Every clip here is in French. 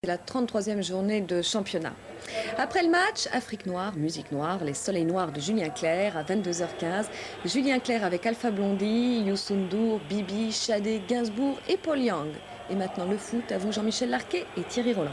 C'est la 33e journée de championnat. Après le match, Afrique noire, musique noire, les soleils noirs de Julien Clerc à 22h15. Julien Clerc avec Alpha Blondy, Youssou N'Dour, Bibi, Shadé, Gainsbourg et Paul Young. Et maintenant le foot, à vous Jean-Michel Larquet et Thierry Roland.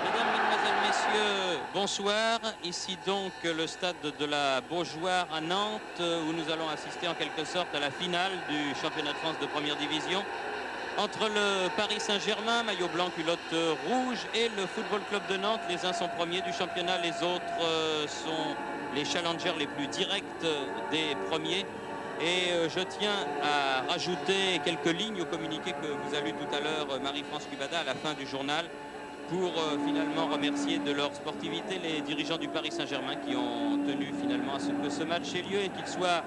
Mesdames, Mesdemoiselles, Messieurs, bonsoir. Ici donc le stade de la Beaujoire à Nantes où nous allons assister en quelque sorte à la finale du championnat de France de première division entre le Paris Saint-Germain, maillot blanc, culotte rouge, et le Football Club de Nantes. Les uns sont premiers du championnat, les autres sont les challengers les plus directs des premiers. Et je tiens à rajouter quelques lignes au communiqué que vous a lu tout à l'heure Marie-France Cubada à la fin du journal, pour finalement remercier de leur sportivité les dirigeants du Paris Saint-Germain qui ont tenu finalement à ce que ce match ait lieu et qu'il soit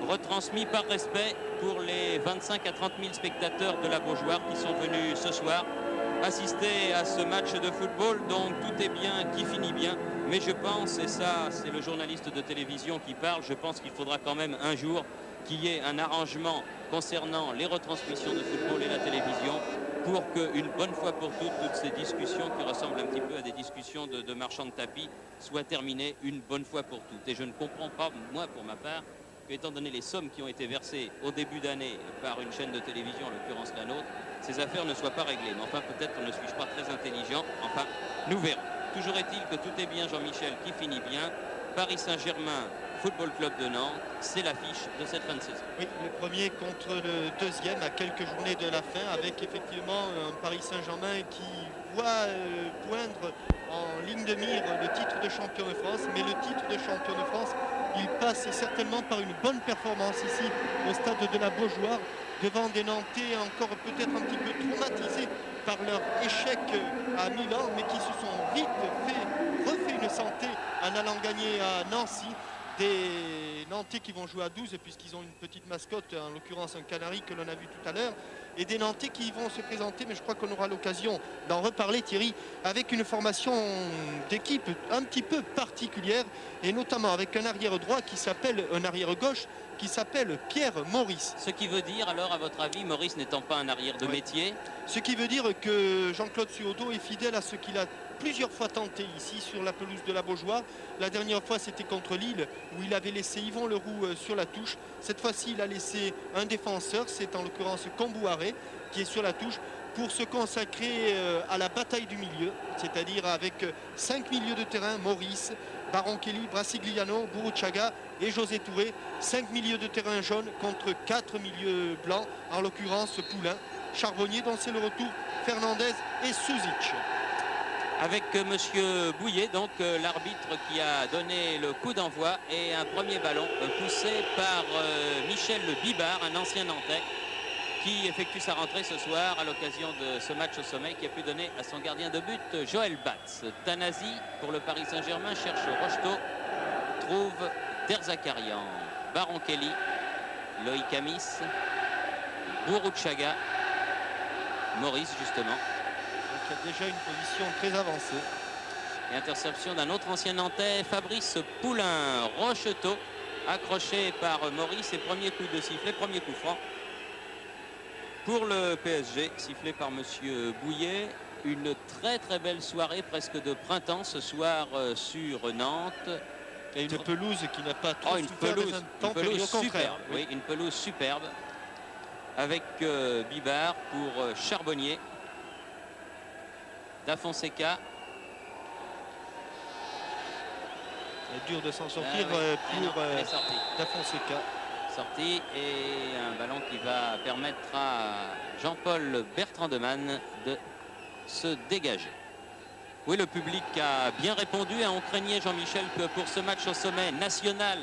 retransmis par respect pour les 25 à 30 000 spectateurs de la Beaujoire qui sont venus ce soir assister à ce match de football. Donc tout est bien qui finit bien, mais je pense, et ça c'est le journaliste de télévision qui parle, je pense qu'il faudra quand même un jour qu'il y ait un arrangement concernant les retransmissions de football et la télévision, pour qu'une bonne fois pour toutes ces discussions qui ressemblent un petit peu à des discussions de marchands de tapis soient terminées une bonne fois pour toutes. Et je ne comprends pas, moi pour ma part, qu'étant donné les sommes qui ont été versées au début d'année par une chaîne de télévision, en l'occurrence la nôtre, ces affaires ne soient pas réglées. Mais enfin, peut-être ne suis-je pas très intelligent. Enfin, nous verrons. Toujours est-il que tout est bien, Jean-Michel, qui finit bien. Paris Saint-Germain, Football Club de Nantes, c'est l'affiche de cette fin de saison. Oui, le premier contre le deuxième à quelques journées de la fin, avec effectivement un Paris Saint-Germain qui voit poindre en ligne de mire le titre de champion de France. Mais le titre de champion de France, il passe certainement par une bonne performance ici au stade de la Beaujoire, devant des Nantais encore peut-être un petit peu traumatisés par leur échec à Milan, mais qui se sont vite refait une santé en allant gagner à Nancy. Des Nantais qui vont jouer à 12 puisqu'ils ont une petite mascotte, en l'occurrence un canari que l'on a vu tout à l'heure, et des Nantais qui vont se présenter, mais je crois qu'on aura l'occasion d'en reparler, Thierry, avec une formation d'équipe un petit peu particulière, et notamment avec un arrière droit qui s'appelle, un arrière gauche qui s'appelle Pierre Maurice. Ce qui veut dire alors, à votre avis, Maurice n'étant pas un arrière de métier? Ce qui veut dire que Jean-Claude Suodo est fidèle à ce qu'il a plusieurs fois tenté ici sur la pelouse de la Beaujoire. La dernière fois c'était contre Lille où il avait laissé Yvon Leroux sur la touche. Cette fois-ci il a laissé un défenseur, c'est en l'occurrence Kombouaré qui est sur la touche, pour se consacrer à la bataille du milieu, c'est-à-dire avec 5 milieux de terrain, Maurice, Baron Kelly, Brassigliano, Buruchaga et José Touré. 5 milieux de terrain jaunes contre 4 milieux blancs, en l'occurrence Poulain, Charbonnier, dont c'est le retour, Fernandez et Suzic. Avec monsieur Bouillet, donc l'arbitre qui a donné le coup d'envoi, et un premier ballon poussé par Michel Bibard, un ancien Nantais, qui effectue sa rentrée ce soir à l'occasion de ce match au sommet, qui a pu donner à son gardien de but Joël Batz. Tanasi pour le Paris Saint-Germain cherche Rocheteau, trouve Derzakarian, Baron Kelly, Loïc Amis, Buruchaga, Maurice justement. Donc il y a déjà une position très avancée. Et interception d'un autre ancien Nantais, Fabrice Poulain. Rocheteau accroché par Maurice, et premier coup de sifflet, premier coup franc pour le PSG, sifflé par monsieur Bouillet. Une très très belle soirée, presque de printemps ce soir sur Nantes. Et une pelouse qui n'a pas trop une souffert pelouse, des une intempéries, pelouse au contraire. superbe, oui, une pelouse superbe avec Bibard pour Charbonnier, Da Fonseca. C'est dur de s'en sortir oui. pour Da Fonseca. Sorti, et un ballon qui va permettre à Jean-Paul Bertrandemann de se dégager. Oui, le public a bien répondu. On craignait, Jean-Michel, que pour ce match au sommet national,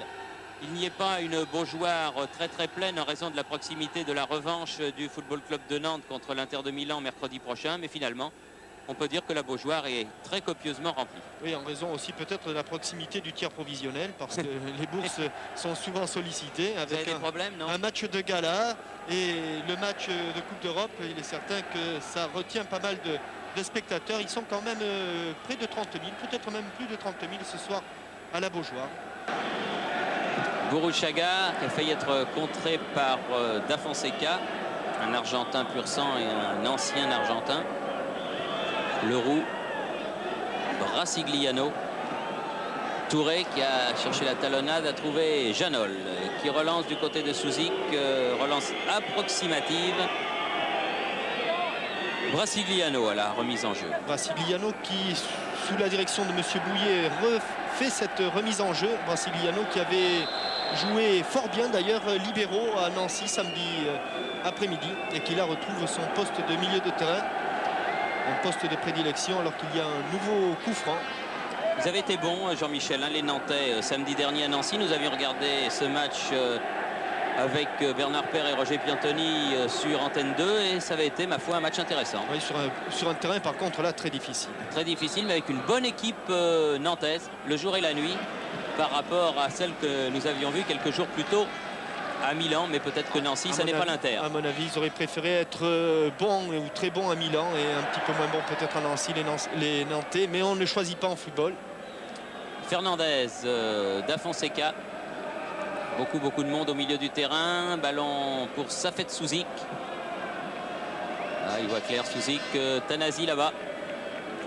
il n'y ait pas une Beaujoire très très pleine en raison de la proximité de la revanche du Football Club de Nantes contre l'Inter de Milan mercredi prochain. Mais finalement, on peut dire que la Beaujoire est très copieusement remplie. Oui, en raison aussi peut-être de la proximité du tiers provisionnel, parce que les bourses sont souvent sollicitées avec non un match de gala et le match de Coupe d'Europe. Il est certain que ça retient pas mal de spectateurs. Ils sont quand même près de 30 000, peut-être même plus de 30 000 ce soir à la Beaujoire. Burruchaga qui a failli être contré par Da Fonseca, un Argentin pur sang et un ancien Argentin. Leroux, Brasigliano, Touré qui a cherché la talonnade, a trouvé Janol qui relance du côté de Souzik, relance approximative. Brasigliano à la remise en jeu. Brasigliano qui, sous la direction de M. Bouillet, refait cette remise en jeu. Brasigliano qui avait joué fort bien d'ailleurs libéraux à Nancy samedi après-midi et qui là retrouve son poste de milieu de terrain, un poste de prédilection alors qu'il y a un nouveau coup franc. Vous avez été bon, Jean-Michel, hein, les Nantais, samedi dernier à Nancy. Nous avions regardé ce match avec Bernard Père et Roger Piantoni sur Antenne 2 et ça avait été, ma foi, un match intéressant. Oui, sur un terrain par contre là très difficile. Très difficile, mais avec une bonne équipe nantaise, le jour et la nuit, par rapport à celle que nous avions vue quelques jours plus tôt à Milan, mais peut-être que Nancy, ça n'est pas l'Inter. À mon avis, ils auraient préféré être bons ou très bons à Milan et un petit peu moins bons peut-être à Nancy, les Nantais, mais on ne choisit pas en football. Fernandez, Da Fonseca. Beaucoup de monde au milieu du terrain. Ballon pour Safet Souzik. Ah, il voit clair Souzik. Tanasi là-bas.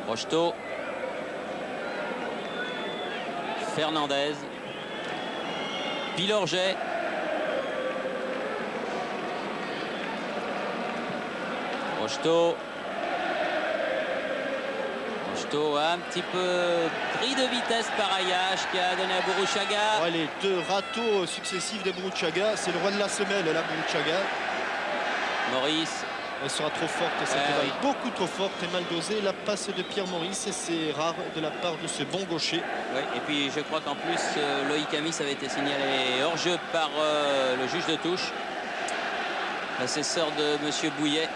Rocheteau. Fernandez. Pilorget. Rocheteau. Rocheteau un petit peu pris de vitesse par Ayash qui a donné à Burruchaga. Ouais, les deux râteaux successifs de Burruchaga, c'est le roi de la semelle là, Burruchaga. Maurice. Elle sera trop forte, cette balle, oui. Beaucoup trop forte et mal dosée. La passe de Pierre Maurice, c'est rare de la part de ce bon gaucher. Oui, et puis je crois qu'en plus Loïc Amis avait été signalé hors-jeu par le juge de touche, l'assesseur de M. Bouillet.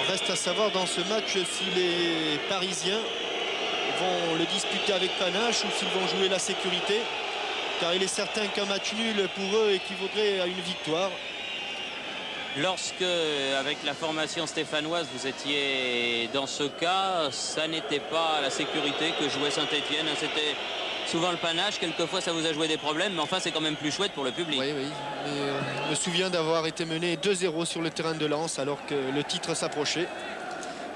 Reste à savoir dans ce match si les Parisiens vont le disputer avec panache ou s'ils vont jouer la sécurité, car il est certain qu'un match nul pour eux équivaudrait à une victoire. Lorsque, avec la formation stéphanoise, vous étiez dans ce cas, ça n'était pas la sécurité que jouait Saint-Etienne, c'était souvent le panache. Quelquefois ça vous a joué des problèmes, mais enfin c'est quand même plus chouette pour le public. Oui, oui. Mais je me souviens d'avoir été mené 2-0 sur le terrain de Lens alors que le titre s'approchait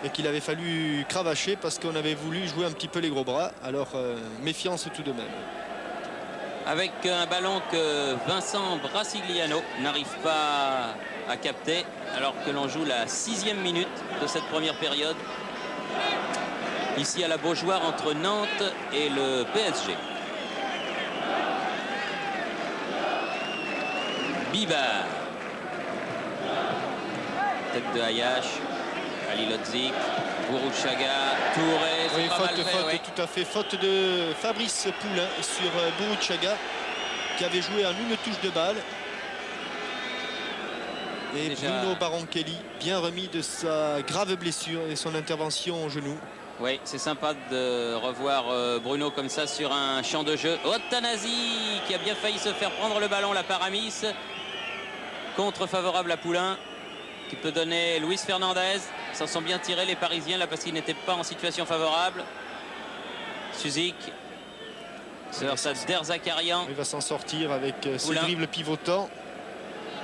et qu'il avait fallu cravacher parce qu'on avait voulu jouer un petit peu les gros bras. Alors méfiance tout de même. Avec un ballon que Vincent Brasigliano n'arrive pas à capter alors que l'on joue la 6e minute de cette première période. Ici à la Beaujoire entre Nantes et le PSG. Bibar. Tête de Ayash. Ali Lodzik. Burruchaga. Touré. Oui, pas faute, mal fait, oui. tout à fait. Faute de Fabrice Poulain sur Burruchaga qui avait joué en une touche de balle. Et déjà... Bruno Baronchelli, bien remis de sa grave blessure et son intervention au genou. Oui, c'est sympa de revoir Bruno comme ça sur un champ de jeu. Ottanasi qui a bien failli se faire prendre le ballon, la Paramis. Contre favorable à Poulain qui peut donner Luis Fernandez. S'en sont bien tirés les Parisiens là parce qu'ils n'étaient pas en situation favorable. Suzik. Ça Derzakarian. Il va s'en sortir avec ce dribble pivotant.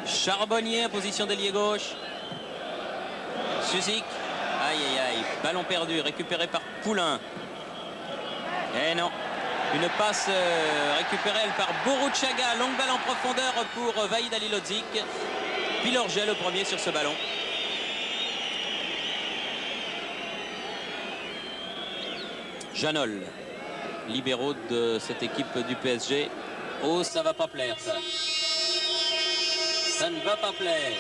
Charbonnier en position d'ailier gauche. Suzik. Aïe aïe aïe, ballon perdu, récupéré par Poulain. Et non, une passe récupérée par Burruchaga, longue balle en profondeur pour Vahid Halilhodžić. Pilorget le premier sur ce ballon. Janol, libéraux de cette équipe du PSG. Oh, ça va pas plaire ça. Ça ne va pas plaire.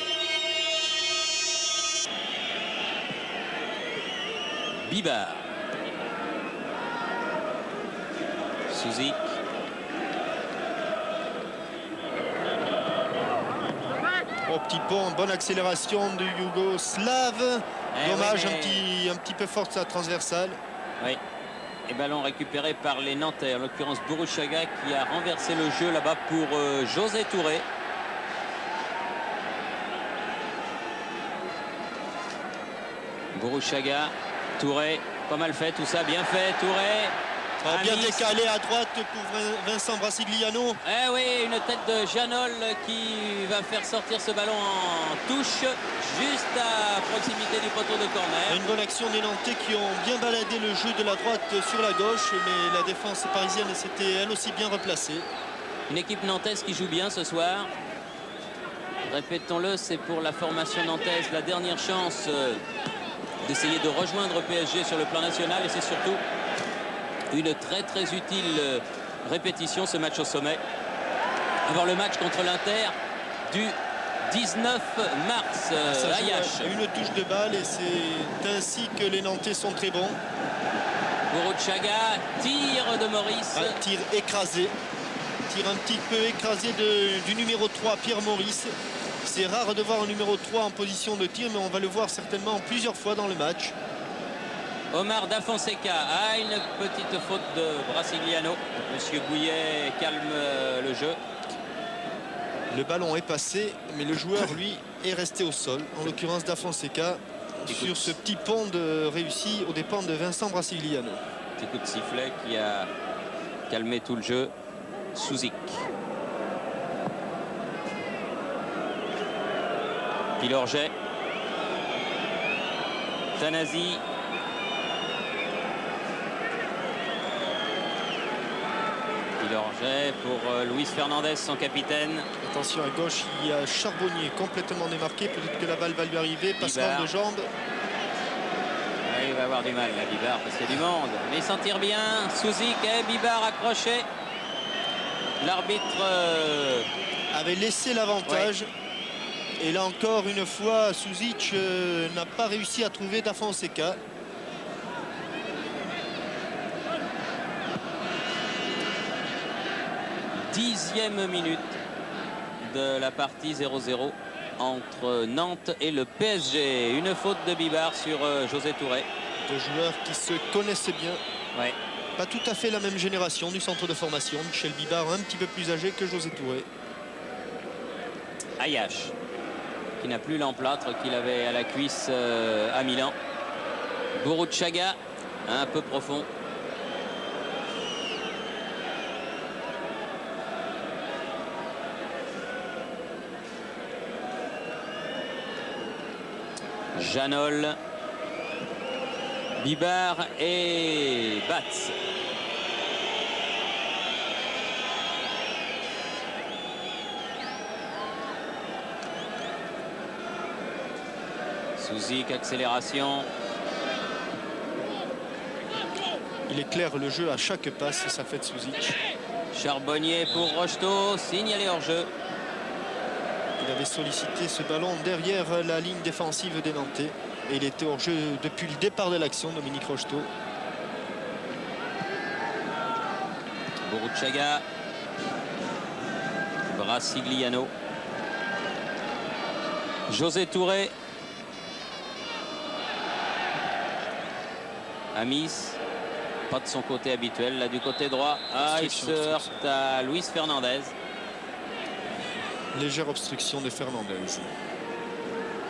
Bibar. Souzik. Oh, petit pont, bonne accélération de Yougoslave. Dommage, oui, mais... un petit peu forte sa transversale. Oui. Et ballon récupéré par les Nantais, en l'occurrence Bourouchaga qui a renversé le jeu là-bas pour José Touré. Bourouchaga, Touré, pas mal fait tout ça, bien fait Touré. Bien décalé à droite pour Vincent Brasigliano. Eh oui, une tête de Janol qui va faire sortir ce ballon en touche, juste à proximité du poteau de corner. Une bonne action des Nantais qui ont bien baladé le jeu de la droite sur la gauche, mais la défense parisienne s'était elle aussi bien replacée. Une équipe nantaise qui joue bien ce soir. Répétons-le, c'est pour la formation nantaise la dernière chance d'essayer de rejoindre PSG sur le plan national, et c'est surtout une très utile répétition, ce match au sommet, avant le match contre l'Inter du 19 mars. Une touche de balle, et c'est ainsi que les Nantais sont très bons. Bourouchaga, tir de Maurice. Tir écrasé. Tir un petit peu écrasé du numéro 3, Pierre Maurice. C'est rare de voir un numéro 3 en position de tir, mais on va le voir certainement plusieurs fois dans le match. Omar Da Fonseca a une petite faute de Brasigliano. Monsieur Gouillet calme le jeu. Le ballon est passé, mais le joueur, lui, est resté au sol. En l'occurrence, Da Fonseca, sur ce petit pont réussi aux dépens de Vincent Brasigliano. Petit coup de sifflet qui a calmé tout le jeu. Souzik. Pilorget. Tanasi. Pilorget pour Luis Fernandez, son capitaine. Attention à gauche, il y a Charbonnier complètement démarqué. Peut-être que la balle va lui arriver. Passement de jambes. Ouais, il va avoir du mal, là, Bibard, parce qu'il y a du monde. Mais il s'en tire bien. Souzik et Bibard accroché. L'arbitre avait laissé l'avantage. Ouais. Et là encore une fois, Souzic n'a pas réussi à trouver Da Fonseca. Dixième minute de la partie 0-0 entre Nantes et le PSG. Une faute de Bibard sur José Touré. Deux joueurs qui se connaissent bien. Ouais. Pas tout à fait la même génération du centre de formation. Michel Bibard un petit peu plus âgé que José Touré. Ayache qui n'a plus l'emplâtre qu'il avait à la cuisse à Milan. Bourouchaga un peu profond. Janol, Bibard et Batz. Souzik, accélération. Il éclaire le jeu à chaque passe, ça fait de Souzik. Charbonnier pour Rocheteau, signalé hors jeu. Il avait sollicité ce ballon derrière la ligne défensive des Nantais. Et il était hors jeu depuis le départ de l'action, Dominique Rocheteau. Bourouchaga. Brasigliano. José Touré. Amis. Pas de son côté habituel, là du côté droit. Il se heurte à Luis Fernandez. Légère obstruction de Fernandez.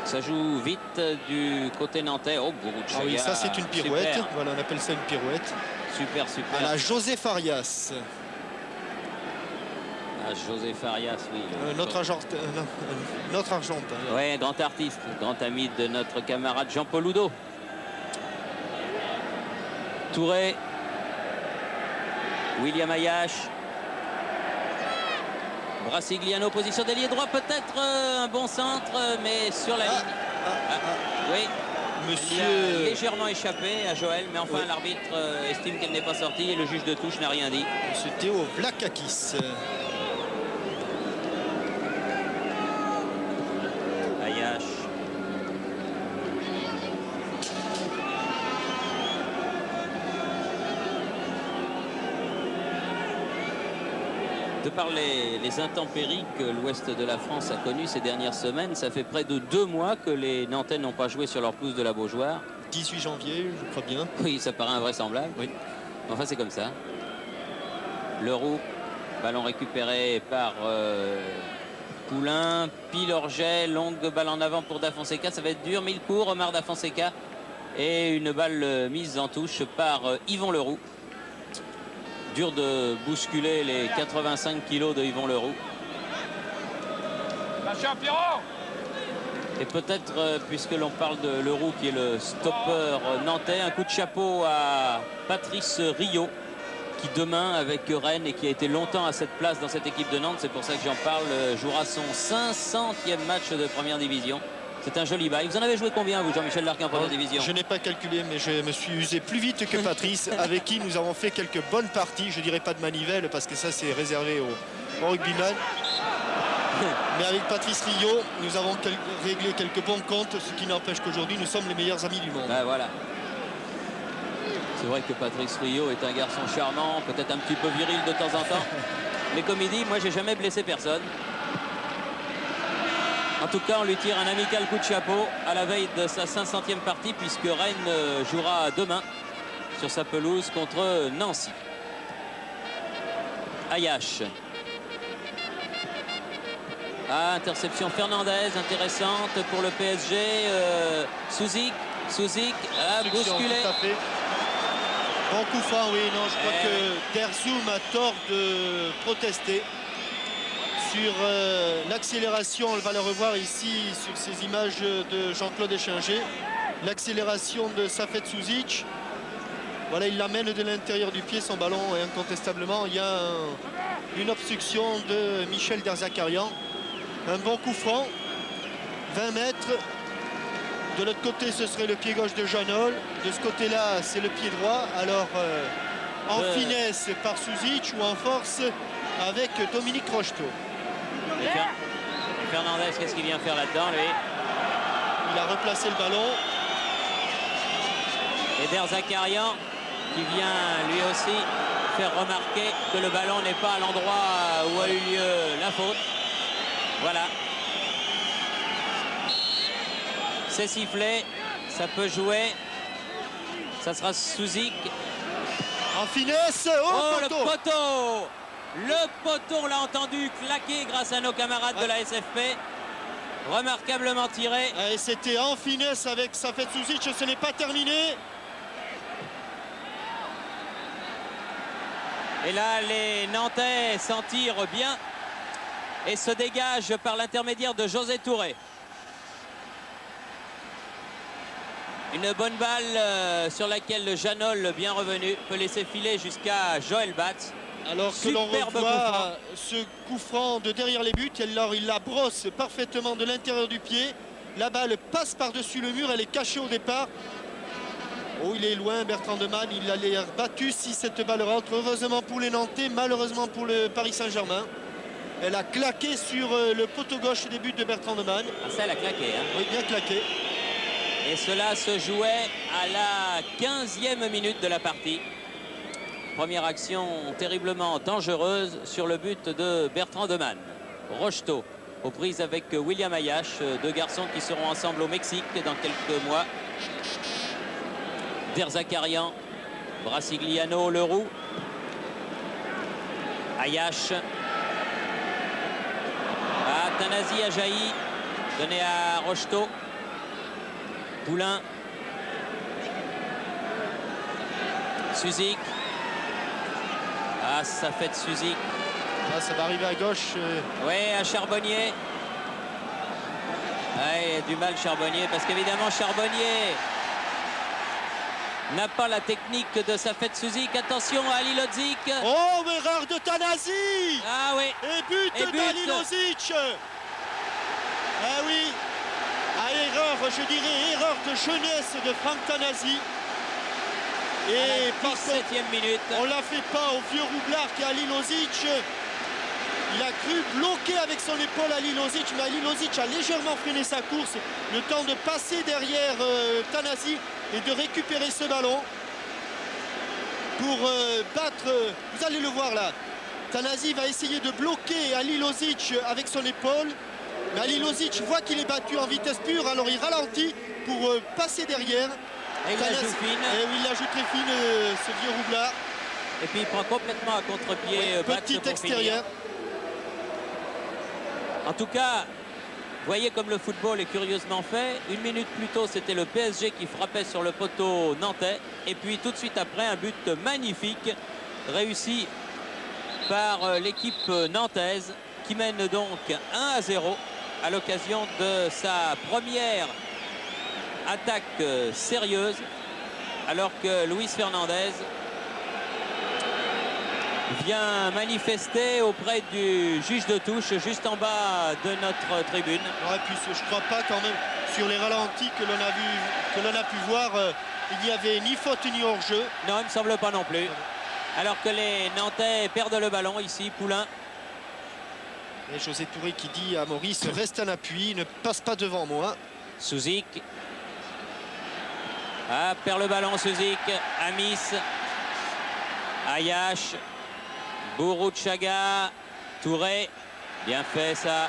Ça joue vite du côté nantais. Oh, Bourouchaga. Ah oui, ça c'est une pirouette. Super. Voilà, on appelle ça une pirouette. Super. À la José Farias. José Farias, oui. Notre Argentin. Oui, grand artiste, grand ami de notre camarade Jean-Paul Oudot. Touré. William Ayache. Brasigliano, position d'ailier droit, peut-être un bon centre, mais sur la ligne. Oui. Monsieur... Il a légèrement échappé à Joël, mais enfin l'arbitre estime qu'elle n'est pas sortie et le juge de touche n'a rien dit. Monsieur Théo Vlakakis. Ayache. De par les intempéries que l'ouest de la France a connues ces dernières semaines, ça fait près de 2 mois que les Nantais n'ont pas joué sur leur pelouse de la Beaujoire. 18 janvier, je crois bien. Oui, ça paraît invraisemblable. Oui. Enfin, c'est comme ça. Leroux, ballon récupéré par Poulain. Pile-Orget, longue balle en avant pour Da Fonseca. Ça va être dur, mais il court, Omar Da Fonseca. Et une balle mise en touche par Yvon Leroux. Dur de bousculer les 85 kilos de Yvon Leroux. Et peut-être, puisque l'on parle de Leroux qui est le stopper nantais, un coup de chapeau à Patrice Riot, qui demain, avec Rennes et qui a été longtemps à cette place dans cette équipe de Nantes, c'est pour ça que j'en parle, jouera son 500e match de première division. C'est un joli bail. Vous en avez joué combien, vous, Jean-Michel Larquin, en première division? Je n'ai pas calculé, mais je me suis usé plus vite que Patrice, avec qui nous avons fait quelques bonnes parties. Je dirais pas de manivelle, parce que ça, c'est réservé aux rugbyman. Mais avec Patrice Riot, nous avons réglé quelques bons comptes, ce qui n'empêche qu'aujourd'hui, nous sommes les meilleurs amis du monde. Ben voilà. C'est vrai que Patrice Riot est un garçon charmant, peut-être un petit peu viril de temps en temps. Mais comme il dit, moi, j'ai jamais blessé personne. En tout cas, on lui tire un amical coup de chapeau à la veille de sa 500e partie, puisque Rennes jouera demain sur sa pelouse contre Nancy. Ayache. Ah, interception Fernandez, intéressante pour le PSG. Souzik a bousculé. Bon coup franc, oui, non, je crois que Derzoum a tort de protester sur l'accélération. On va le revoir ici sur ces images de Jean-Claude Échinger. L'accélération de Safet Souzic. Voilà, il l'amène de l'intérieur du pied, son ballon, et incontestablement, il y a une obstruction de Michel Derzakarian. Un bon coup franc, 20 mètres. De l'autre côté, ce serait le pied gauche de Janol. De ce côté-là, c'est le pied droit. Alors, en finesse par Souzic ou en force avec Dominique Rocheteau. Fernandez, qu'est-ce qu'il vient faire là-dedans, lui? Il a replacé le ballon. Et Derzakarian qui vient lui aussi faire remarquer que le ballon n'est pas à l'endroit où a eu lieu la faute. Voilà. C'est sifflé, ça peut jouer. Ça sera Souzic. En finesse, le poteau! Le poteau, on l'a entendu claquer grâce à nos camarades de la SFP. Remarquablement tiré. Et c'était en finesse avec Safet Souzic, ce n'est pas terminé. Et là, les Nantais s'en tirent bien et se dégagent par l'intermédiaire de José Touré. Une bonne balle sur laquelle le Janol, bien revenu, peut laisser filer jusqu'à Joël Batz. Alors que l'on revoit ce coup franc de derrière les buts, alors il la brosse parfaitement de l'intérieur du pied. La balle passe par-dessus le mur, elle est cachée au départ. Oh, il est loin, Bertrand de Man, il allait battu si cette balle rentre. Heureusement pour les Nantais, malheureusement pour le Paris Saint-Germain. Elle a claqué sur le poteau gauche des buts de Bertrand de Man. Ah, ça, elle a claqué, hein. Oui, bien claqué. Et cela se jouait à la 15e minute de la partie. Première action terriblement dangereuse sur le but de Bertrand de Man. Rocheteau aux prises avec William Ayache, deux garçons qui seront ensemble au Mexique dans quelques mois. Derzakarian, Brassigliano, Leroux. Ayache. Tanasi a jailli, donné à Rocheteau. Poulain. Souzic. Ah, ça fait de Souzic. Ah, ça va arriver à gauche. Oui, à Charbonnier. Ah, il a du mal Charbonnier, parce qu'évidemment Charbonnier n'a pas la technique de Safet Souzic. Attention à Ali Lodzik. Oh, erreur de Tanasi. Ah oui. Et but d'Ali Lodzik. Ah oui. Ah, erreur, je dirais erreur de jeunesse de Franck Tanasi. Et par 17e minute. On l'a fait pas au vieux roublard qui est Ali Lodzik. Il a cru bloquer avec son épaule Ali Lodzik, mais Ali Lodzik a légèrement freiné sa course. Le temps de passer derrière Tanasi et de récupérer ce ballon pour battre. Vous allez le voir là. Tanasi va essayer de bloquer Ali Lodzik avec son épaule. Mais Ali Lodzik voit qu'il est battu en vitesse pure, alors il ralentit pour passer derrière. Et il la joue fine. Et oui, il la joue très fine, ce vieux roublard. Et puis il prend complètement à contre-pied. Petit extérieur. En tout cas, voyez comme le football est curieusement fait. Une minute plus tôt, c'était le PSG qui frappait sur le poteau nantais. Et puis tout de suite après, un but magnifique réussi par l'équipe nantaise qui mène donc 1-0 à l'occasion de sa première attaque sérieuse, alors que Luis Fernandez vient manifester auprès du juge de touche juste en bas de notre tribune. Ouais, puis je crois pas quand même sur les ralentis que l'on a pu voir, il n'y avait ni faute ni hors-jeu. Non, il ne me semble pas non plus. Alors que les Nantais perdent le ballon ici, Poulain. Et José Touré qui dit à Maurice, reste en appui, ne passe pas devant moi. Souzik. Ah, perd le ballon Souzik. Amis. Ayash. Bourouchaga. Touré. Bien fait ça.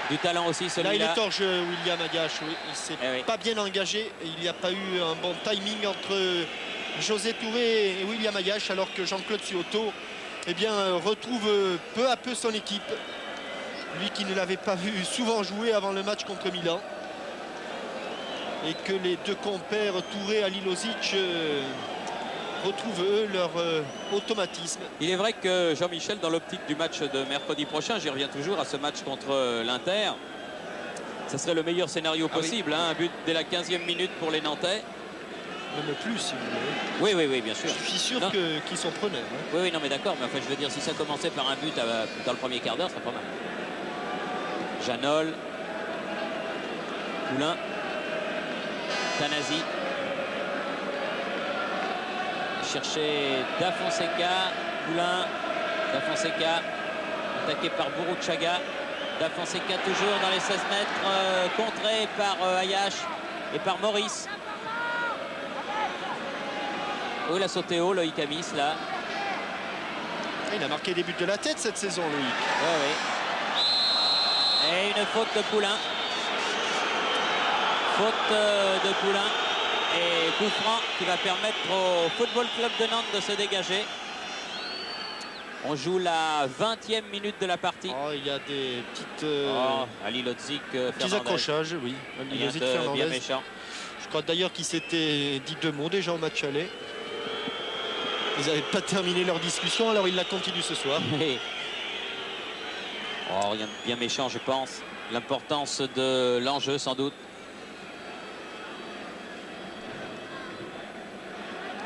Du talent aussi celui-là. Là il est hors-jeu, William Ayash. Oui. Il s'est pas bien engagé. Et il n'y a pas eu un bon timing entre José Touré et William Ayash, alors que Jean-Claude Suauto retrouve peu à peu son équipe. Lui qui ne l'avait pas vu souvent jouer avant le match contre Milan. Et que les deux compères Touré et Alilozic retrouvent eux leur automatisme. Il est vrai que Jean-Michel, dans l'optique du match de mercredi prochain, j'y reviens toujours à ce match contre l'Inter, ça serait le meilleur scénario possible. Oui. Hein, un but dès la 15e minute pour les Nantais. Même plus si vous voulez. Oui, bien sûr. Je suis sûr qu'ils sont preneurs. Hein. Oui, non, mais d'accord. Mais enfin, je veux dire, si ça commençait par un but dans le premier quart d'heure, ça serait pas mal. Janol. Poulain. Tanasi. Chercher Da Fonseca. Poulain. Da Fonseca. Attaqué par Bourouchaga. Da Fonseca toujours dans les 16 mètres. Contré par Ayash et par Maurice. Oh, il a sauté haut, Loïc Amis, là. Il a marqué des buts de la tête cette saison, Loïc. Oui. Et une faute de Poulain. Faute de Poulain. Et coup franc qui va permettre au Football Club de Nantes de se dégager. On joue la 20e minute de la partie. Oh, il y a des petites... Ali Lodzik, petits accrochages, oui. Ali Lodzik, bien méchant. Je crois d'ailleurs qu'ils s'étaient dit 2 mots déjà au match aller. Ils n'avaient pas terminé leur discussion, alors ils la continuent ce soir. Rien de bien méchant, je pense. L'importance de l'enjeu, sans doute.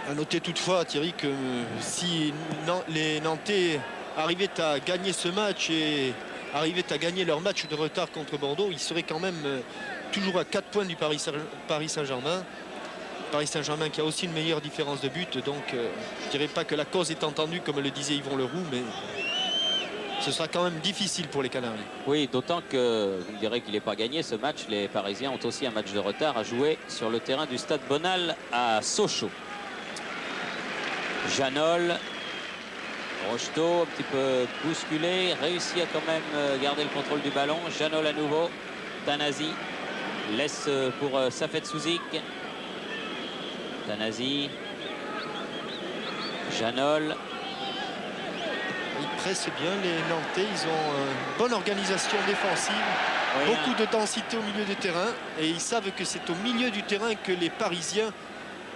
À noter toutefois, Thierry, que si les Nantais arrivaient à gagner ce match et arrivaient à gagner leur match de retard contre Bordeaux, ils seraient quand même toujours à 4 points du Paris Saint-Germain. Paris Saint-Germain qui a aussi une meilleure différence de but, donc je ne dirais pas que la cause est entendue comme le disait Yvon Leroux, mais ce sera quand même difficile pour les Canaries. Oui, d'autant que vous me direz qu'il n'est pas gagné ce match. Les Parisiens ont aussi un match de retard à jouer sur le terrain du Stade Bonal à Sochaux. Janol, Rocheteau un petit peu bousculé, réussit à quand même garder le contrôle du ballon. Janol à nouveau, Tanasi laisse pour Safet Souzik. Tanasi, Janol. Ils pressent bien les Nantais, ils ont une bonne organisation défensive, beaucoup de densité au milieu du terrain et ils savent que c'est au milieu du terrain que les Parisiens,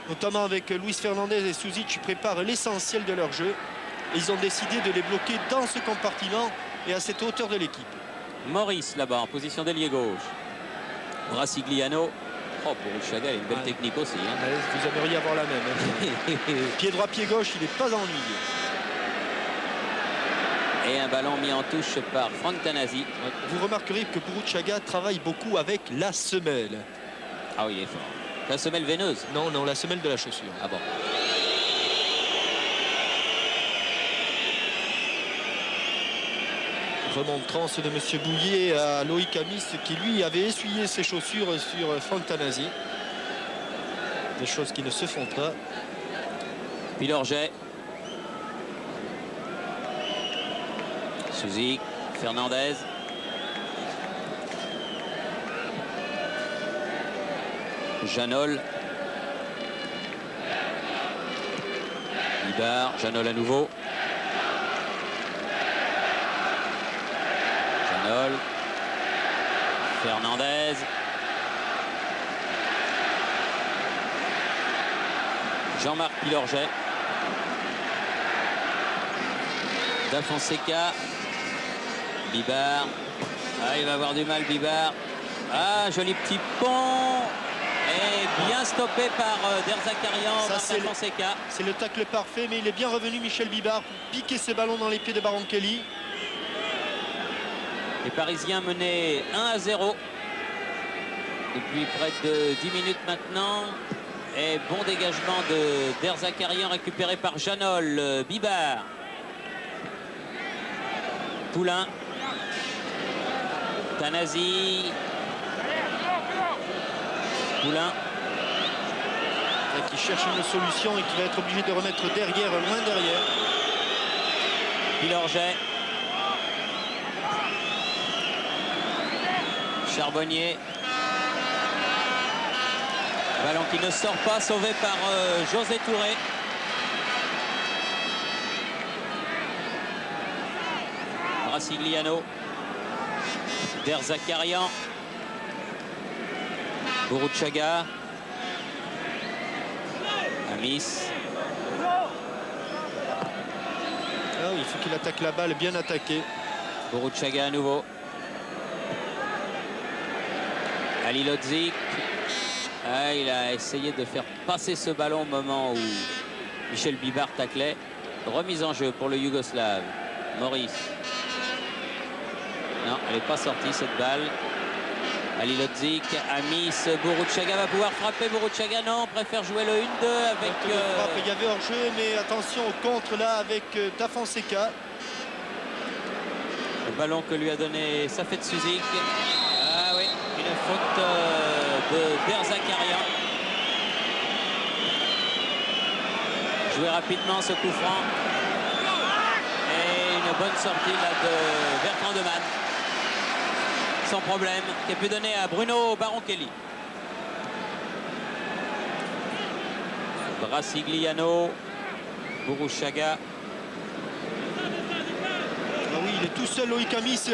notamment avec Luis Fernandez et Souzic, préparent l'essentiel de leur jeu. Et ils ont décidé de les bloquer dans ce compartiment et à cette hauteur de l'équipe. Maurice là-bas en position d'ailier gauche. Brassigliano. Oh, Bourouchaga a une belle technique aussi. Hein. Vous aimeriez avoir la même. Hein. Pied droit, pied gauche, il n'est pas ennuyé. Et un ballon mis en touche par Franck Tanasi. Vous remarquerez que Bourouchaga travaille beaucoup avec la semelle. Ah oui, il est fort. La semelle veineuse? Non, la semelle de la chaussure. Ah bon. Remontrance de M. Bouillet à Loïc Amis qui lui avait essuyé ses chaussures sur Franck Tanasi. Des choses qui ne se font pas. Puis l'Orget. Souzik, Fernandez. Janol. Bibard, Janol à nouveau. Janol. Fernandez. Jean-Marc Pilorget. Da Fonseca. Bibard. Ah, il va avoir du mal, Bibard. Ah, joli petit pont. Et bien stoppé par Derzakarian. Ça, Da Fonseca. C'est le tacle parfait, mais il est bien revenu, Michel Bibard, pour piquer ce ballon dans les pieds de Baroncelli. Les Parisiens menaient 1-0 depuis près de 10 minutes maintenant. Et bon dégagement de Derzakarian récupéré par Janol. Bibard. Poulain. Tanasi. Poulain. Qui cherche une solution et qui va être obligé de remettre derrière, loin derrière. Pilorget. Charbonnier. Ballon qui ne sort pas, sauvé par José Touré. Brasigliano. Derzakarian. Boruchaga. Amis. Ah oui, il faut qu'il attaque la balle, bien attaqué. Boruchaga à nouveau. Ali Lodzik. Ah, il a essayé de faire passer ce ballon au moment où Michel Bibard taclait. Remise en jeu pour le Yougoslave. Maurice. Non, elle n'est pas sortie cette balle. Ali Lodzik, Amis, Boruchaga va pouvoir frapper. Boruchaga non, préfère jouer le 1-2 avec... Il y avait hors-jeu, mais attention au contre là avec Da Fonseca. Le ballon que lui a donné Safet Suzik. Ah oui, une faute de Derzakarian. Joué rapidement ce coup franc. Et une bonne sortie là de Bertrand Demann. Sans problème, qui a pu donner à Bruno Baroncelli. Brasigliano. Boruchaga. Ah oui, il est tout seul, Loïc Amis.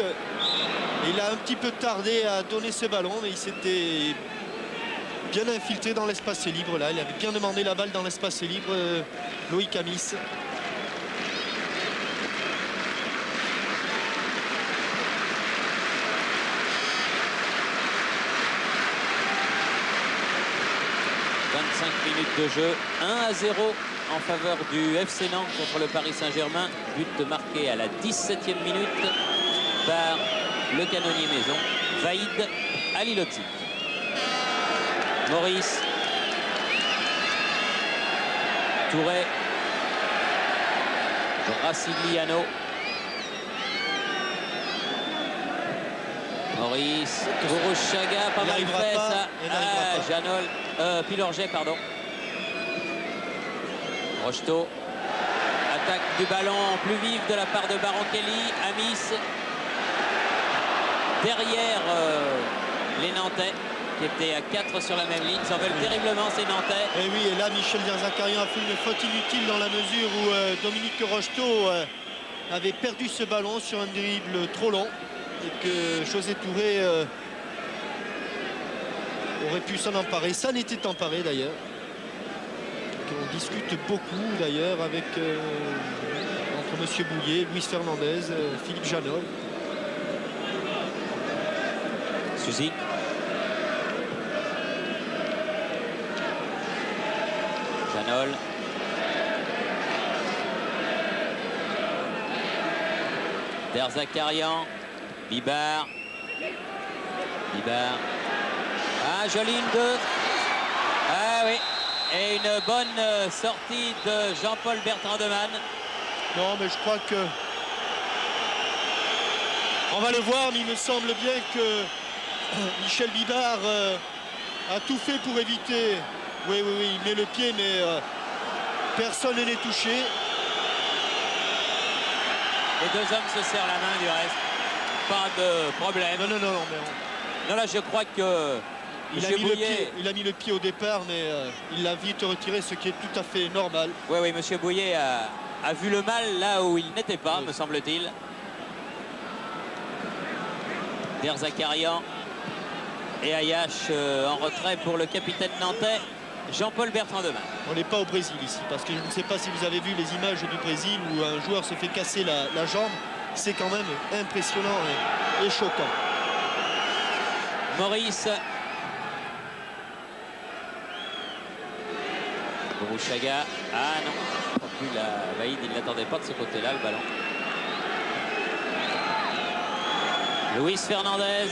Il a un petit peu tardé à donner ce ballon, mais il s'était bien infiltré dans l'espace libre. Là, il avait bien demandé la balle dans l'espace libre, Loïc Amis. Minutes de jeu, 1-0 en faveur du FC Nantes contre le Paris Saint-Germain. But marqué à la 17e minute par le canonnier maison, Vaïd Halilhodžić. Maurice. Touré. Brasigliano. Maurice. Boruchaga, pas mal fait ça. Ah, Janol. Pilorget, pardon. Rocheteau. Attaque du ballon plus vive de la part de Baroncelli. Amis. Derrière les Nantais, qui étaient à 4 sur la même ligne. S'en veulent terriblement ces Nantais. Et oui, et là, Michel Derzakarian a fait une faute inutile dans la mesure où Dominique Rocheteau avait perdu ce ballon sur un dribble trop long et que José Touré aurait pu s'en emparer. Ça n'était emparé d'ailleurs. On discute beaucoup d'ailleurs avec entre Monsieur Bouillet, Luis Fernandez, Philippe Janol. Suzy. Janol. Derzakarian. Bibard. Bibard. Ah, joli 1-2. Ah oui. Et une bonne sortie de Jean-Paul Bertrand Demann. Non, mais je crois que... On va le voir, mais il me semble bien que Michel Bibard a tout fait pour éviter. Oui, il met le pied, mais personne n'est touché. Les deux hommes se serrent la main du reste. Pas de problème. Non, mais non, là, je crois que Il a mis le pied au départ, mais il l'a vite retiré, ce qui est tout à fait normal. Oui, oui, monsieur Bouillet a vu le mal là où il n'était pas, oui, me semble-t-il. Der Zakarian et Ayache en retrait pour le capitaine nantais, Jean-Paul Bertrand de Man. On n'est pas au Brésil ici, parce que je ne sais pas si vous avez vu les images du Brésil où un joueur se fait casser la jambe. C'est quand même impressionnant et choquant. Maurice. Bourrouchaga. Ah non, pas plus la valide, il ne l'attendait pas de ce côté-là, le ballon. Luis Fernandez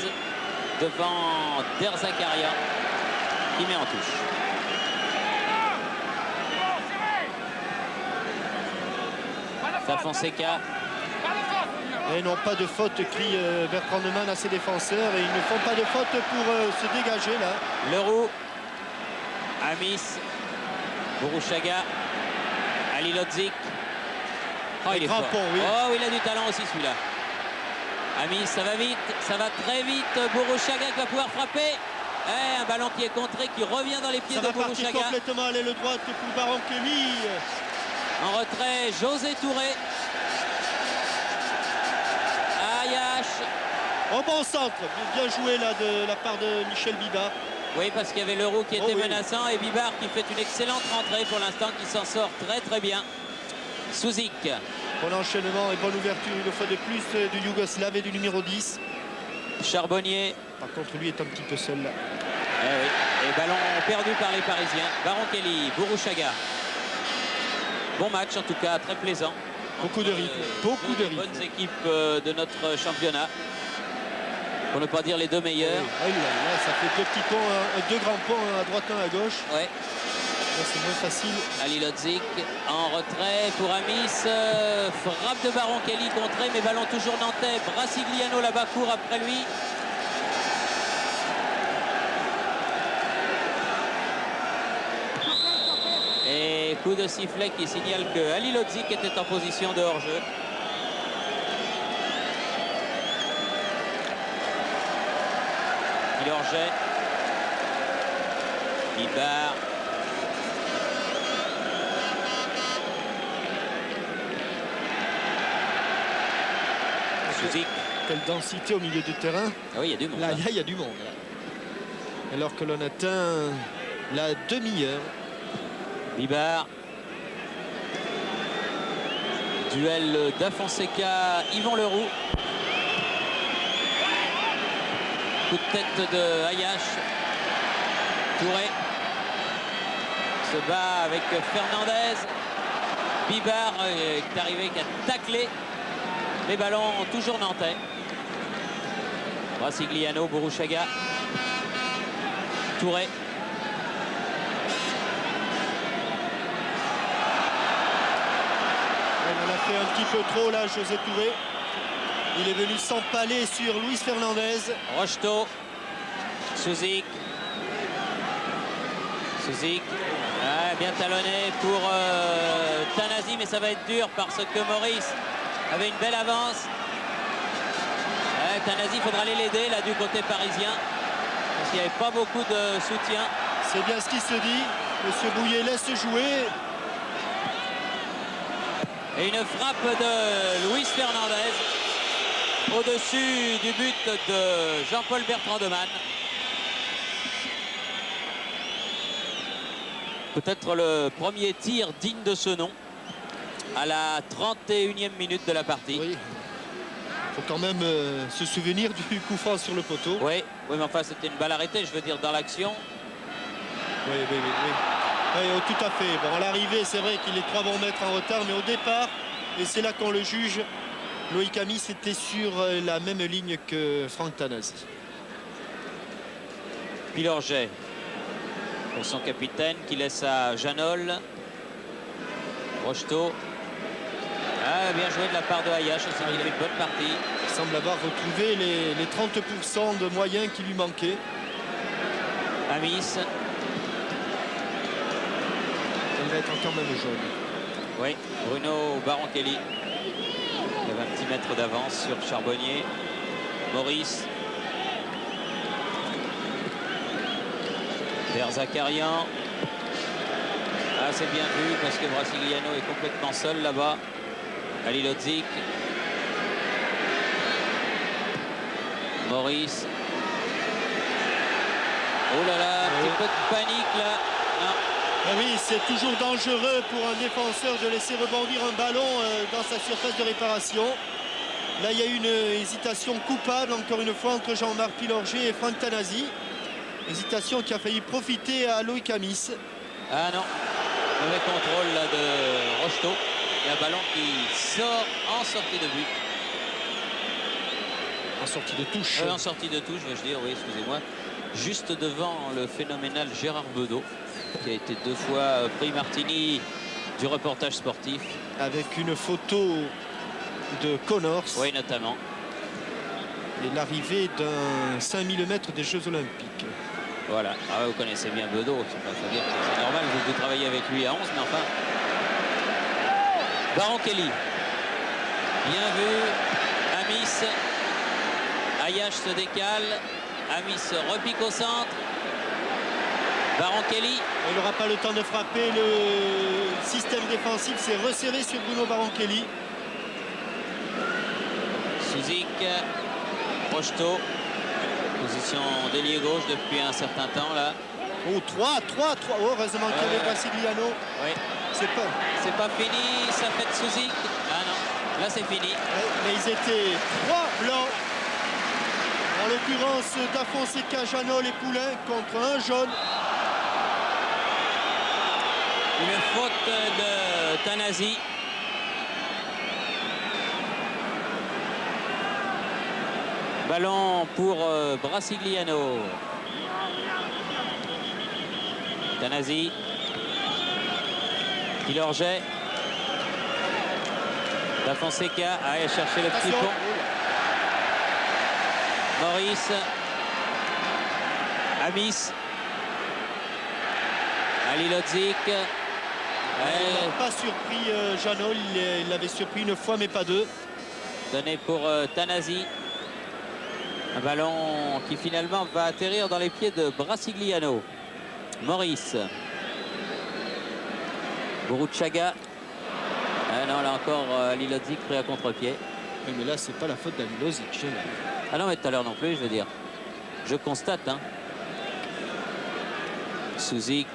devant Der Zakarian qui met en touche. Da Fonseca. Et non, pas de faute, crie Bertrand de Man à ses défenseurs. Et ils ne font pas de faute pour se dégager là. Leroux, Amis, Bourrouchaga, Ali Lodzik. Oh, il est fort. Oui. Oh, il a du talent aussi celui-là. Amis, ça va vite, ça va très vite. Bourrouchaga qui va pouvoir frapper. Un ballon qui est contré, qui revient dans les pieds de Bourrouchaga. Ça va partir complètement à l'aile droite pour Baron Kelly. En retrait, José Touré. Ayache. Au bon centre, bien joué là de la part de Michel Bibard. Oui, parce qu'il y avait Leroux qui était menaçant et Bibard qui fait une excellente rentrée pour l'instant, qui s'en sort très très bien. Souzik. Bon enchaînement et bonne ouverture une fois de plus du Yougoslave et du numéro 10. Charbonnier. Par contre, lui est un petit peu seul là. Oui. Et ballon perdu par les Parisiens. Baron Kelly, Bourrouchaga. Bon match en tout cas, très plaisant. Beaucoup de rythme. Beaucoup de rythme. Bonnes équipes de notre championnat. Pour ne pas dire les deux meilleurs. Oui. Là, ça fait deux petits ponts, deux grands ponts, un à droite, un à gauche. Ouais. C'est moins facile. Ali Lodzik en retrait pour Amis. Frappe de Baron Kelly contré, mais ballon toujours nantais. Brasigliano là-bas court après lui. Et coup de sifflet qui signale que Ali Lodzik était en position de hors-jeu. Il hors-jeu. Bibard. Souzik. Quelle densité au milieu du terrain. Ah oui, il y a du monde. Là, il y a du monde. Alors que l'on atteint la demi-heure. Bibard. Duel Da Fonseca, Yvan Leroux. Coup de tête de Ayache. Touré se bat avec Fernandez. Bibard est arrivé, qui a taclé. Les ballons toujours nantais. Brasigliano, Bourrouchaga. Touré. On a fait un petit peu trop là, José Touré. Il est venu s'empaler sur Luis Fernandez. Rocheteau. Souzik. Souzik. Bien talonné pour Tanasi, mais ça va être dur parce que Maurice avait une belle avance. Tanasi, il faudra aller l'aider là du côté parisien. Parce qu'il n'y avait pas beaucoup de soutien. C'est bien ce qui se dit. Monsieur Bouillet laisse jouer. Et une frappe de Luis Fernandez au-dessus du but de Jean-Paul Bertrand de Man. Peut-être le premier tir digne de ce nom à la 31e minute de la partie. Oui. Il faut quand même se souvenir du coup franc sur le poteau. Oui, mais enfin c'était une balle arrêtée, je veux dire, dans l'action. Oui. Oui, tout à fait. Bon, à l'arrivée, c'est vrai qu'il est 3 bons mètres en retard, mais au départ, et c'est là qu'on le juge, Loïc Amis était sur la même ligne que Franck Tanasi. Pilorget pour son capitaine qui laisse à Janol. Rocheteau. Bien joué de la part de Ayache aussi, il avait une bonne partie. Il semble avoir retrouvé les 30% de moyens qui lui manquaient. Amis. Elle va être encore même jaune. Oui, Bruno Baron Kelly. Il avait un petit mètre d'avance sur Charbonnier. Maurice. Vers Zakarian. Ah, c'est bien vu parce que Brasigliano est complètement seul là-bas. Halilhodžić. Maurice. Oh là là, un petit peu de panique là. Non. Ah oui, c'est toujours dangereux pour un défenseur de laisser rebondir un ballon dans sa surface de réparation. Là, il y a eu une hésitation coupable, encore une fois, entre Jean-Marc Pilorget et Franck Tanasi. Hésitation qui a failli profiter à Loïc Amis. Ah non, mauvais contrôle là de Rocheteau. Il y a un ballon qui sort en sortie de but. En sortie de touche. En sortie de touche, veux-je dire, oui, excusez-moi. Juste devant le phénoménal Gérard Bedeau, qui a été 2 fois prix Martini du reportage sportif. Avec une photo de Connors. Oui, notamment. Et l'arrivée d'un 5000 mètres des Jeux Olympiques. Voilà. Ah, vous connaissez bien Bedeau. C'est dire que c'est normal, vous travaillez avec lui à 11, mais enfin. Baron Kelly. Bien vu. Amis. Ayash se décale. Amis repique au centre. Baron Kelly. Il n'aura pas le temps de frapper. Le système défensif s'est resserré sur Bruno Baron Kelly. Suzik. Rocheteau. Position d'ailier gauche depuis un certain temps là. Oh, 3. Oh, heureusement qu'il y avait Brasigliano. Oui. C'est pas fini, ça fait de Suzik. Ah non, là c'est fini. Mais ils étaient 3 blancs. En l'occurrence, Da Fonseca, Janol et Poulain contre un jaune. Une faute de Tanasi. Ballon pour Brasigliano. Tanasi. Pilorget. Da Fonseca a allé chercher le petit pont. Maurice. Amis. Halilhodžić. Il n'a pas surpris Janol, il l'avait surpris une fois mais pas deux. Donné pour Tanasi. Un ballon qui finalement va atterrir dans les pieds de Brasigliano. Maurice. Boruchaga. Ah non, là encore, Halilhodžić pris à contre-pied. Oui, mais là, c'est pas la faute d'Halilhodžić. Ah non, mais tout à l'heure non plus, je veux dire. Je constate. Hein. Suzik.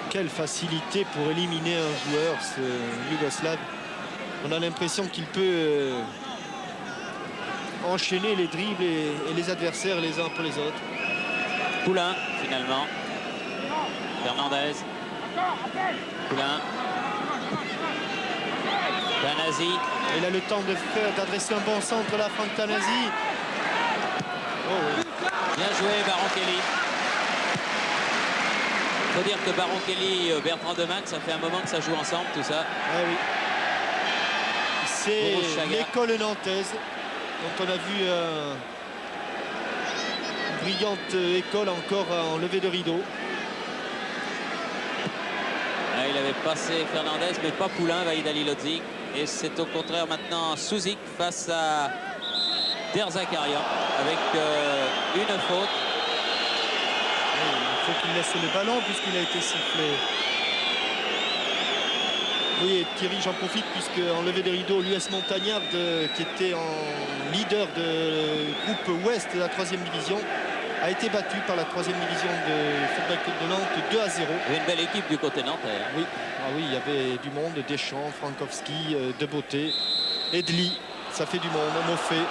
Quelle facilité pour éliminer un joueur, ce Yougoslave. On a l'impression qu'il peut enchaîner les dribbles et les adversaires les uns après les autres. Poulain, finalement. Fernandez. Poulain. Tanasi. Il a le temps d'adresser un bon centre là, Franck Tanasi. Oh, oui. Bien joué, Baron Kelly. Il faut dire que Baron Kelly, Bertrand Demain, ça fait un moment que ça joue ensemble, tout ça. Ah oui. C'est l'école nantaise, dont on a vu une brillante école encore en levée de rideau. Ah, il avait passé Fernandez, mais pas Poulain, Vahid Halilhodžić. Et c'est au contraire maintenant Suzik face à Der Zakarian avec une faute. Il faut qu'il laisse le ballon puisqu'il a été sifflé. Oui, et Thierry, j'en profite puisque en levée des rideaux, l'US Montagnard qui était en leader de groupe Ouest de la 3e division a été battu par la 3e division de Football Club de Nantes 2-0. Il y avait une belle équipe du côté nantais. Oui, oui, il y avait du monde, Deschamps, Frankowski, De Beauté, Edli, ça fait du monde, Moffet,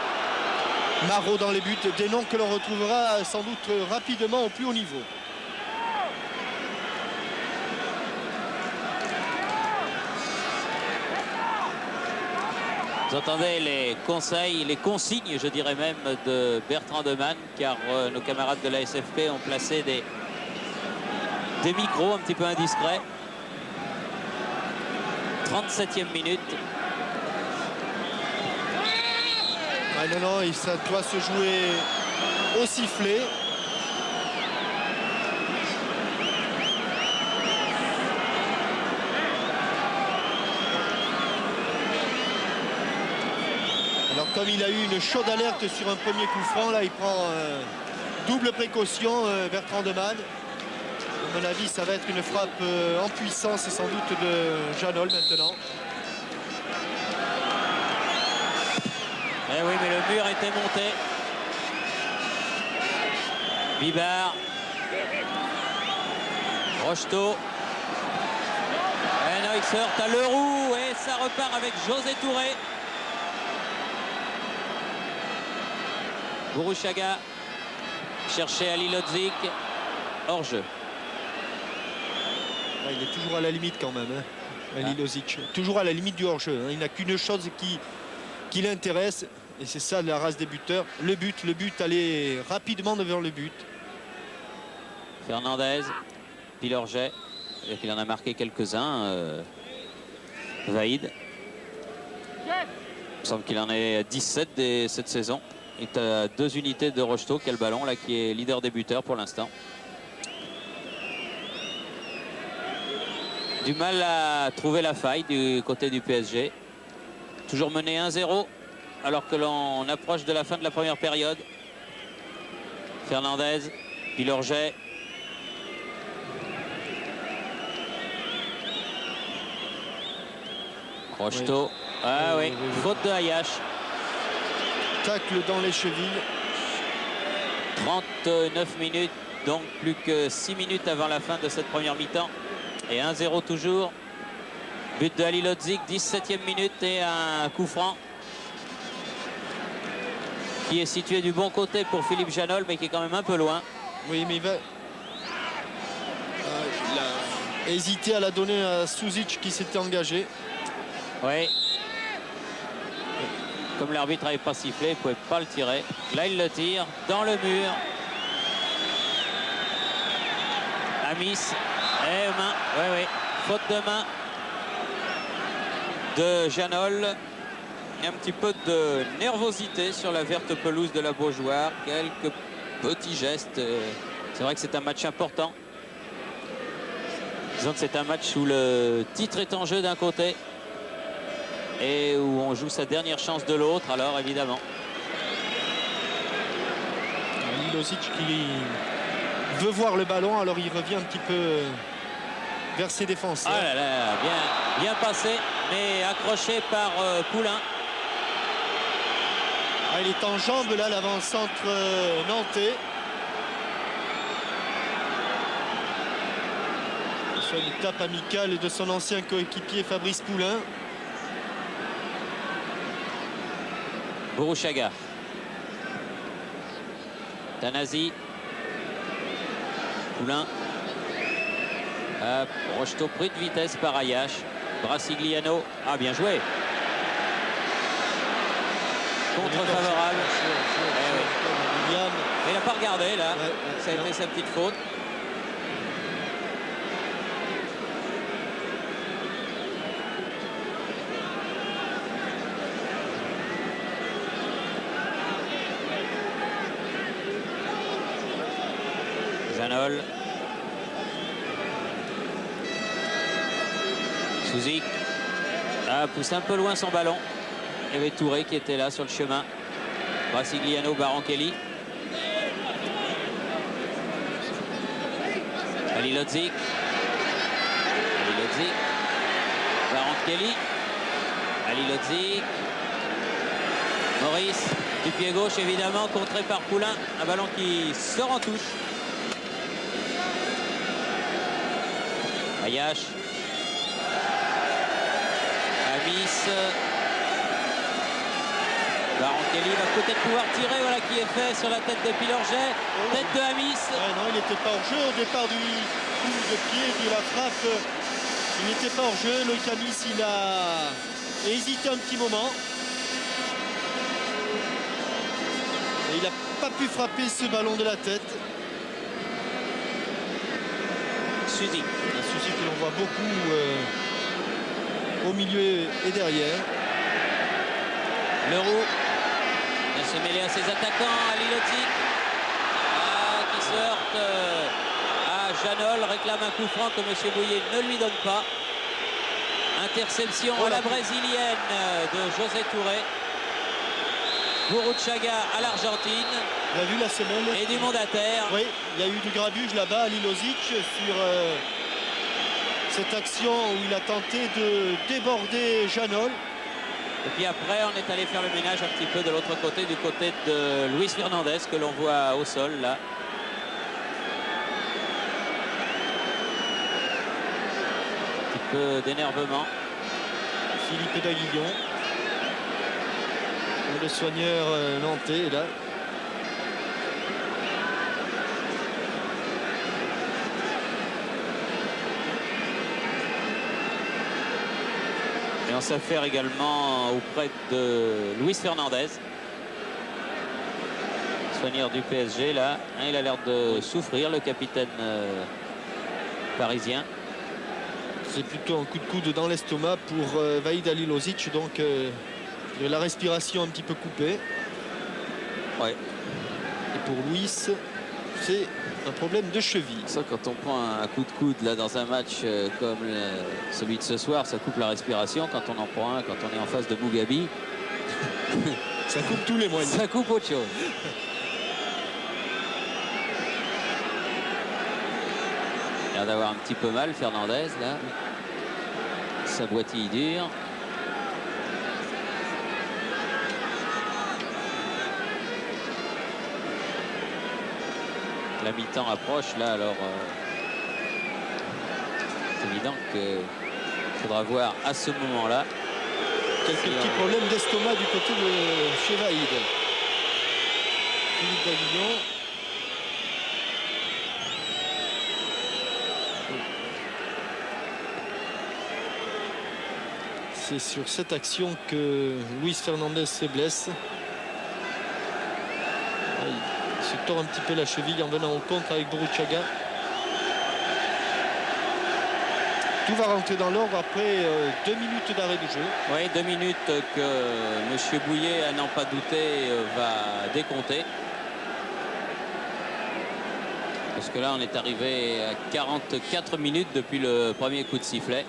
Marot dans les buts, des noms que l'on retrouvera sans doute rapidement au plus haut niveau. Vous entendez les conseils, les consignes, je dirais même, de Bertrand Demain, car nos camarades de la SFP ont placé des micros un petit peu indiscrets. 37e minute. Ah non, non, ça doit se jouer au sifflet. Alors comme il a eu une chaude alerte sur un premier coup franc, là il prend double précaution, Bertrand Demain. À mon avis, ça va être une frappe en puissance et sans doute de Janol maintenant. Eh oui, mais le mur était monté. Bibard. Rocheteau. Et non, il se heurte à Leroux et ça repart avec José Touré. Bourrouchaga cherchait Ali Lodzik. Hors jeu. Ah, il est toujours à la limite quand même, hein, Ali Lodzik. Toujours à la limite du hors-jeu. Hein. Il n'a qu'une chose qui l'intéresse. Et c'est ça de la race des buteurs. Le but, aller rapidement devant le but. Fernandez, Pilorget, et qu'il en a marqué quelques-uns. Vaïd. Il me semble qu'il en est 17 cette saison. Il est à 2 unités de Rocheteau qui a le ballon, là, qui est leader des buteurs pour l'instant. Du mal à trouver la faille du côté du PSG. Toujours mené 1-0 alors que l'on approche de la fin de la première période. Fernandez, Pilorget. Rocheteau. Oui. Ah oui, faute de Ayash. Tacle dans les chevilles. 39 minutes, donc plus que 6 minutes avant la fin de cette première mi-temps. Et 1-0 toujours. But de Ali Lodzik, 17e minute et un coup franc qui est situé du bon côté pour Philippe Janol, mais qui est quand même un peu loin. Oui, mais il a hésité à la donner à Suzic qui s'était engagé. Oui. Comme l'arbitre n'avait pas sifflé, il ne pouvait pas le tirer. Là, il le tire dans le mur. Amis. Et main. Oui, oui. Faute de main de Janol. Il y a un petit peu de nervosité sur la verte pelouse de la Beaujoire. Quelques petits gestes. C'est vrai que c'est un match important. Disons que c'est un match où le titre est en jeu d'un côté et où on joue sa dernière chance de l'autre, alors évidemment. Ali Lodzik qui veut voir le ballon, alors il revient un petit peu vers ses défenseurs. Ah là là, bien passé, mais accroché par Poulain. Ah, il est en jambes là, l'avant-centre nantais. Sur une tape amicale de son ancien coéquipier Fabrice Poulain. Bourrouchaga. Tanasi. Poulain. Rocheteau pris de vitesse par Ayash. Brassigliano. Ah, bien joué. Contre favorable. Mais il n'a pas regardé là. Ça a été sa petite faute. Janol. Souzik a poussé un peu loin son ballon. Il y avait Touré qui était là sur le chemin. Brassigliano, Barankelli. Ali Lodzik. Ali Lodzik. Barankelli. Ali Lodzik. Maurice, du pied gauche évidemment, contré par Poulain. Un ballon qui sort en touche. Ayash. Amis. Barankelli va peut-être pouvoir tirer, voilà qui est fait sur la tête de Pilorget. Tête de Amis. Non, il n'était pas hors jeu au départ du coup de pied, de la frappe. Il n'était pas hors jeu. Loïc Amis, il a hésité un petit moment. Et il n'a pas pu frapper ce ballon de la tête. Suzy. Un Suzy que l'on voit beaucoup au milieu et derrière. Leroux vient se mêler à ses attaquants. Ali Lodzik qui se heurte à Janol, réclame un coup franc que M. Bouillet ne lui donne pas. Interception à la brésilienne de José Touré. Bourrouchaga à l'Argentine. On l'a vu la semaine. Et du monde à terre. Oui, il y a eu du grabuge là-bas à Lilozic sur cette action où il a tenté de déborder Janol. Et puis après, on est allé faire le ménage un petit peu de l'autre côté, du côté de Luis Fernandez, que l'on voit au sol, là. Un petit peu d'énervement. Philippe Daguillon. Le soigneur nantais est là. Et on s'affaire également auprès de Luis Fernandez. Soigneur du PSG, là. Il a l'air de souffrir, le capitaine parisien. C'est plutôt un coup de coude dans l'estomac pour Vahid Halilović, donc la respiration un petit peu coupée. Ouais. Et pour Luis, c'est un problème de cheville. Ça, quand on prend un coup de coude là dans un match comme celui de ce soir, ça coupe la respiration. Quand on en prend un, quand on est en face de Mugabi, ça coupe tous les moyens. Ça coupe autre chose. Il a l'air d'avoir un petit peu mal, Fernandez, là. Sa boitille dure. La mi-temps approche, là, alors c'est évident qu'il faudra voir à ce moment-là. Quelques petits problèmes d'estomac du côté de chez Vahid. Philippe Daguillon. C'est sur cette action que Luis Fernandez se blesse. Il se tord un petit peu la cheville en venant au contre avec Burruchaga. Tout va rentrer dans l'ordre après 2 minutes d'arrêt de jeu. Oui, 2 minutes que M. Bouillet, à n'en pas douter, va décompter. Parce que là, on est arrivé à 44 minutes depuis le premier coup de sifflet.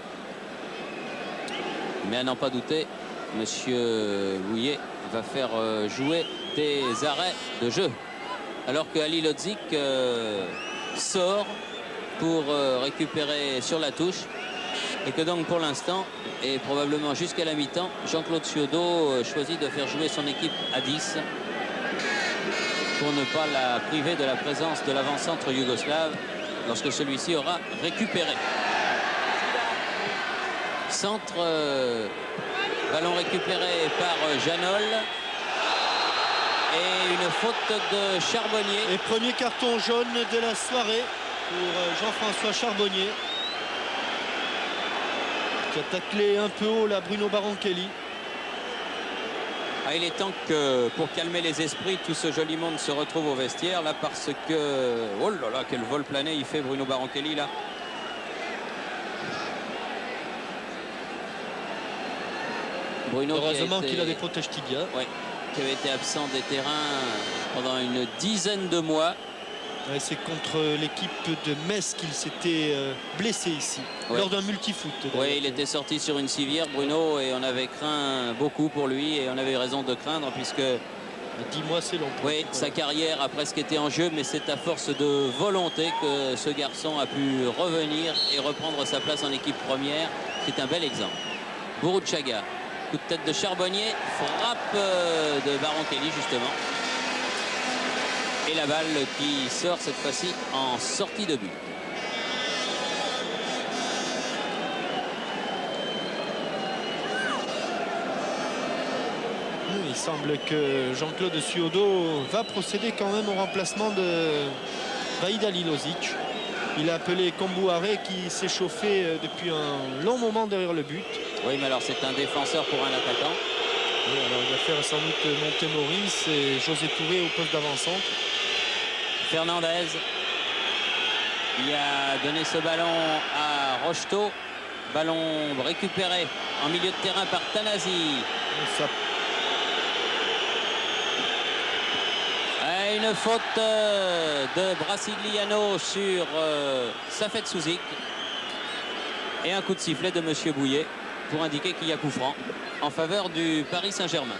Mais à n'en pas douter, M. Bouillet va faire jouer des arrêts de jeu. Alors que Halilović sort pour récupérer sur la touche. Et que donc pour l'instant, et probablement jusqu'à la mi-temps, Jean-Claude Ciodo choisit de faire jouer son équipe à 10 pour ne pas la priver de la présence de l'avant-centre yougoslave lorsque celui-ci aura récupéré. Centre, ballon récupéré par Janol. Et une faute de Charbonnier. Et premier carton jaune de la soirée pour Jean-François Charbonnier, qui a taclé un peu haut là Bruno Baronchelli. Ah, il est temps que, pour calmer les esprits, tout ce joli monde se retrouve au vestiaire là, parce que oh là là, quel vol plané il fait Bruno Baronchelli là. Bruno, heureusement qu'il a des protèges tibia. Oui, qui avait été absent des terrains pendant une dizaine de mois. Ouais, c'est contre l'équipe de Metz qu'il s'était blessé ici, lors d'un multifoot. Oui, il était sorti sur une civière, Bruno, et on avait craint beaucoup pour lui, et on avait raison de craindre, puisque 10 mois, c'est long. Oui, sa carrière a presque été en jeu, mais c'est à force de volonté que ce garçon a pu revenir et reprendre sa place en équipe première. C'est un bel exemple. Burruchaga, coup de tête de Charbonnier, frappe de Baronchelli justement. Et la balle qui sort cette fois-ci en sortie de but. Il semble que Jean-Claude Ciodo va procéder quand même au remplacement de Vahid Halilović. Il a appelé Kombouaré qui s'est chauffé depuis un long moment derrière le but. Oui, mais alors c'est un défenseur pour un attaquant. Oui, alors il va faire sans doute monter Maurice et José Touré au poste d'avant-centre. Fernandez, il a donné ce ballon à Rocheteau. Ballon récupéré en milieu de terrain par Tanasi. Une faute de Brasiliano sur Safet Souzik. Et un coup de sifflet de M. Bouillet pour indiquer qu'il y a coup franc en faveur du Paris Saint-Germain.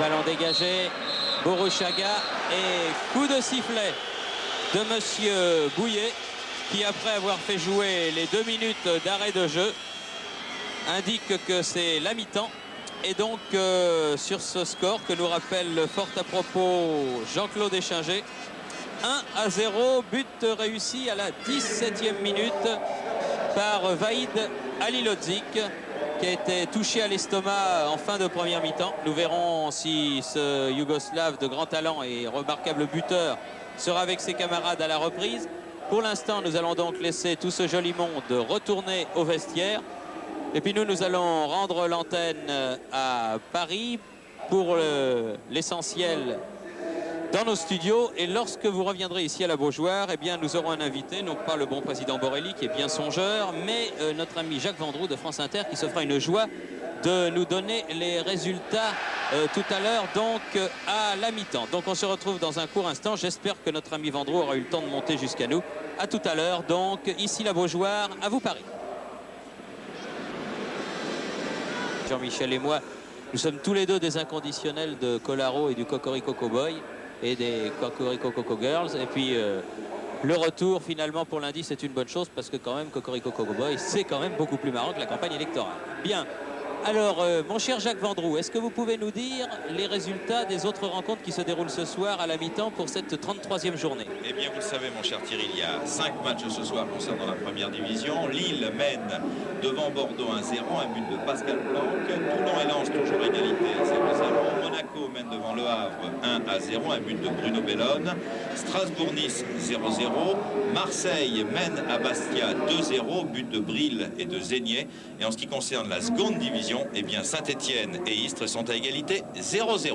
ballon dégagé. Borushaga et coup de sifflet de monsieur Bouillet qui, après avoir fait jouer les 2 minutes d'arrêt de jeu, indique que c'est la mi-temps. Et donc sur ce score que nous rappelle fort à propos Jean-Claude Échinger, 1-0, but réussi à la 17e minute par Vaïd Halilhodžić, qui a été touché à l'estomac en fin de première mi-temps. Nous verrons si ce Yougoslave de grand talent et remarquable buteur sera avec ses camarades à la reprise. Pour l'instant, nous allons donc laisser tout ce joli monde retourner au vestiaire. Et puis nous allons rendre l'antenne à Paris pour l'essentiel dans nos studios. Et lorsque vous reviendrez ici à la Beaujoire, eh bien, nous aurons un invité, non pas le bon président Borelli qui est bien songeur, mais notre ami Jacques Vendroux de France Inter qui se fera une joie de nous donner les résultats tout à l'heure, donc à la mi-temps. Donc on se retrouve dans un court instant. J'espère que notre ami Vendroux aura eu le temps de monter jusqu'à nous. À tout à l'heure, donc ici la Beaujoire, à vous Paris. Jean-Michel et moi, nous sommes tous les deux des inconditionnels de Colaro et du Cocorico Cowboy et des Cocorico Coco Girls. Et puis le retour finalement pour lundi, c'est une bonne chose parce que quand même Cocorico Cowboy, c'est quand même beaucoup plus marrant que la campagne électorale. Bien. Alors, mon cher Jacques Vendroux, est-ce que vous pouvez nous dire les résultats des autres rencontres qui se déroulent ce soir à la mi-temps pour cette 33e journée? Eh bien, vous le savez, mon cher Thierry, il y a 5 matchs ce soir concernant la première division. Lille mène devant Bordeaux 1-0, un but de Pascal Blanc. Toulon et Lens, toujours égalité à 0-0. Monaco mène devant Le Havre 1-0, un but de Bruno Bellone. Strasbourg-Nice 0-0. Marseille mène à Bastia 2-0, but de Bril et de Zégnier. Et en ce qui concerne la seconde division, eh bien Saint-Étienne et Istres sont à égalité 0-0.